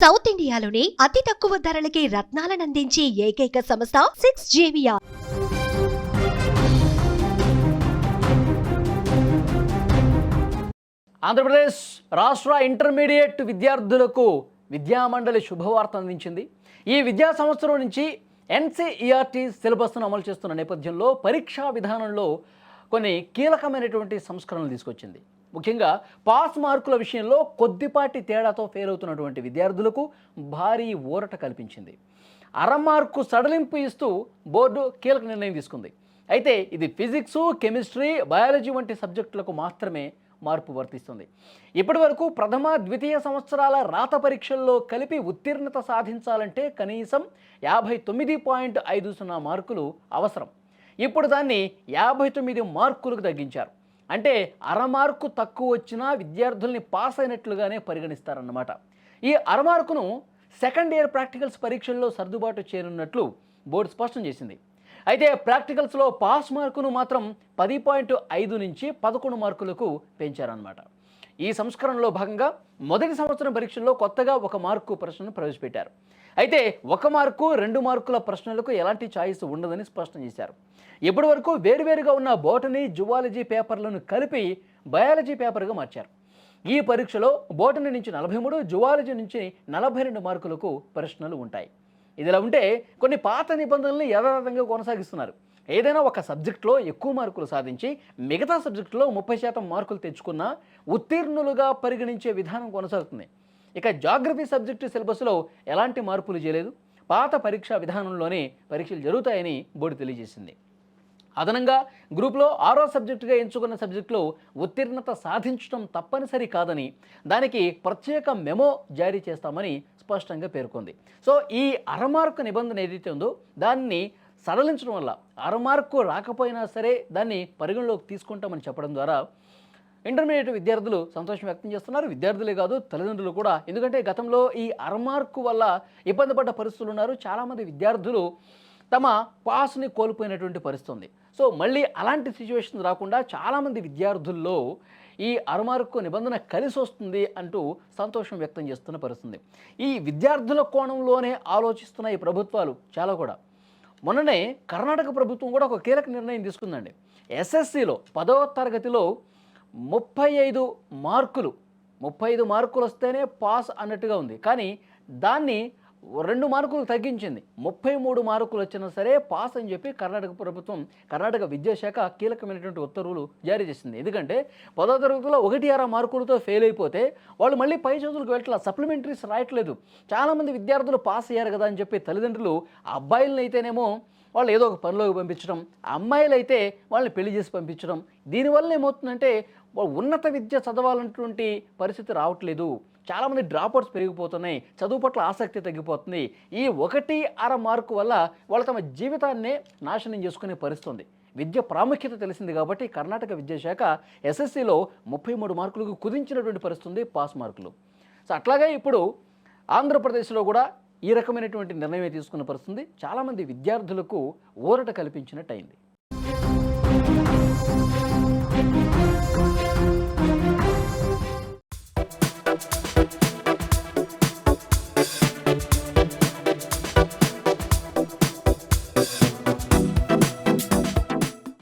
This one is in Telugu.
సౌత్ ఇండియాలోని అతి తక్కువ ధరలకి రత్నాలనందించే ఏకైక సంస్థ 6JVR. ఆంధ్రప్రదేశ్ రాష్ట్ర ఇంటర్మీడియట్ విద్యార్థులకు విద్యామండలి శుభవార్త అందించింది. ఈ విద్యా సంవత్సరం నుంచి NCERT సిలబస్ను అమలు చేస్తున్న నేపథ్యంలో పరీక్షా విధానంలో కొన్ని కీలకమైనటువంటి సంస్కరణలు తీసుకొచ్చింది. ముఖ్యంగా పాస్ మార్కుల విషయంలో కొద్దిపాటి తేడాతో ఫెయిల్ అవుతున్నటువంటి విద్యార్థులకు భారీ ఊరట కల్పించింది. అరమార్కు సడలింపు ఇస్తూ బోర్డు కీలక నిర్ణయం తీసుకుంది. అయితే ఇది ఫిజిక్స్, కెమిస్ట్రీ, బయాలజీ వంటి సబ్జెక్టులకు మాత్రమే మార్పు వర్తిస్తుంది. ఇప్పటి వరకు ప్రథమ, ద్వితీయ సంవత్సరాల రాత పరీక్షల్లో కలిపి ఉత్తీర్ణత సాధించాలంటే కనీసం 59.50 మార్కులు అవసరం. ఇప్పుడు దాన్ని 59 మార్కులకు తగ్గించారు. అంటే అరమార్కు తక్కువ వచ్చినా విద్యార్థుల్ని పాస్ అయినట్లుగానే పరిగణిస్తారన్నమాట. ఈ అరమార్కును సెకండ్ ఇయర్ ప్రాక్టికల్స్ పరీక్షల్లో సర్దుబాటు చేయనున్నట్లు బోర్డు స్పష్టం చేసింది. అయితే ప్రాక్టికల్స్లో పాస్ మార్కును మాత్రం 10.5 నుంచి 11 మార్కులకు పెంచారన్నమాట. ఈ సంస్కరణలో భాగంగా మొదటి సంవత్సరం పరీక్షల్లో కొత్తగా 1 మార్కు ప్రశ్నను ప్రవేశపెట్టారు. అయితే 1 మార్కు, 2 మార్కుల ప్రశ్నలకు ఎలాంటి ఛాయిస్ ఉండదని స్పష్టం చేశారు. ఇప్పటి వరకు వేరువేరుగా ఉన్న బోటనీ, జువాలజీ పేపర్లను కలిపి బయాలజీ పేపర్గా మార్చారు. ఈ పరీక్షలో బోటనీ నుంచి 43, జువాలజీ నుంచి 42 మార్కులకు ప్రశ్నలు ఉంటాయి. ఇదిలా ఉంటే కొన్ని పాత నిబంధనలను యథాతథంగా కొనసాగిస్తున్నారు. ఏదైనా ఒక సబ్జెక్టులో ఎక్కువ మార్కులు సాధించి మిగతా సబ్జెక్టులో 30% మార్కులు తెచ్చుకున్న ఉత్తీర్ణులుగా పరిగణించే విధానం కొనసాగుతుంది. ఇక జాగ్రఫీ సబ్జెక్టు సిలబస్లో ఎలాంటి మార్పులు చేయలేదు. పాత పరీక్షా విధానంలోనే పరీక్షలు జరుగుతాయని బోర్డు తెలియజేసింది. అదనంగా గ్రూప్లో 6వ సబ్జెక్టుగా ఎంచుకున్న సబ్జెక్టులో ఉత్తీర్ణత సాధించడం తప్పనిసరి కాదని, దానికి ప్రత్యేక మెమో జారీ చేస్తామని స్పష్టంగా పేర్కొంది. సో ఈ అరమార్కు నిబంధన ఏదైతే ఉందో దాన్ని సడలించడం వల్ల అరమార్కు రాకపోయినా సరే దాన్ని పరిగణలోకి తీసుకుంటామని చెప్పడం ద్వారా ఇంటర్మీడియట్ విద్యార్థులు సంతోషం వ్యక్తం చేస్తున్నారు. విద్యార్థులే కాదు, తల్లిదండ్రులు కూడా. ఎందుకంటే గతంలో ఈ అరమార్కు వల్ల ఇబ్బంది పడ్డ పరిస్థితులు ఉన్నారు. చాలామంది విద్యార్థులు తమ పాస్ని కోల్పోయినటువంటి పరిస్థితి ఉంది. సో మళ్ళీ అలాంటి సిచ్యువేషన్ రాకుండా చాలామంది విద్యార్థుల్లో ఈ అరమార్కు నిబంధన కలిసి వస్తుంది అంటూ సంతోషం వ్యక్తం చేస్తున్న పరిస్థితి. ఈ విద్యార్థుల కోణంలోనే ఆలోచిస్తున్న ఈ ప్రభుత్వాలు చాలా కూడా. మొన్ననే కర్ణాటక ప్రభుత్వం కూడా ఒక కీలక నిర్ణయం తీసుకుందండి. SSCలో 10వ తరగతిలో 35 మార్కులు వస్తేనే పాస్ అన్నట్టుగా ఉంది. కానీ దాన్ని 2 మార్కులు తగ్గించింది. 33 మార్కులు వచ్చినా సరే పాస్ అని చెప్పి కర్ణాటక విద్యాశాఖ కీలకమైనటువంటి ఉత్తర్వులు జారీ చేసింది. ఎందుకంటే 10వ తరగతిలో 1-6 మార్కులతో ఫెయిల్ అయిపోతే వాళ్ళు మళ్ళీ పై చదువులకు వెళ్ళట్లా, సప్లిమెంటరీస్ రాయట్లేదు. చాలామంది విద్యార్థులు పాస్ అయ్యారు కదా అని చెప్పి తల్లిదండ్రులు అబ్బాయిలను అయితేనేమో వాళ్ళు ఏదో ఒక పనిలోకి పంపించడం, అమ్మాయిలు అయితే వాళ్ళని పెళ్లి చేసి పంపించడం. దీనివల్ల ఏమవుతుందంటే ఉన్నత విద్య చదవాలన్నటువంటి పరిస్థితి రావట్లేదు. చాలామంది డ్రాప్అవుట్స్ పెరిగిపోతున్నాయి. చదువు పట్ల ఆసక్తి తగ్గిపోతుంది. ఈ 1-6 మార్కు వల్ల వాళ్ళు తమ జీవితాన్నే నాశనం చేసుకునే పరిస్థితి. విద్య ప్రాముఖ్యత తెలిసింది కాబట్టి కర్ణాటక విద్యాశాఖ SSCలో 33 మార్కులకు కుదించినటువంటి పరిస్థితి పాస్ మార్కులు. సో అట్లాగే ఇప్పుడు ఆంధ్రప్రదేశ్లో కూడా ఈ రకమైనటువంటి నిర్ణయం తీసుకున్న పరిస్థితి చాలామంది విద్యార్థులకు ఊరట కల్పించినట్టు అయింది.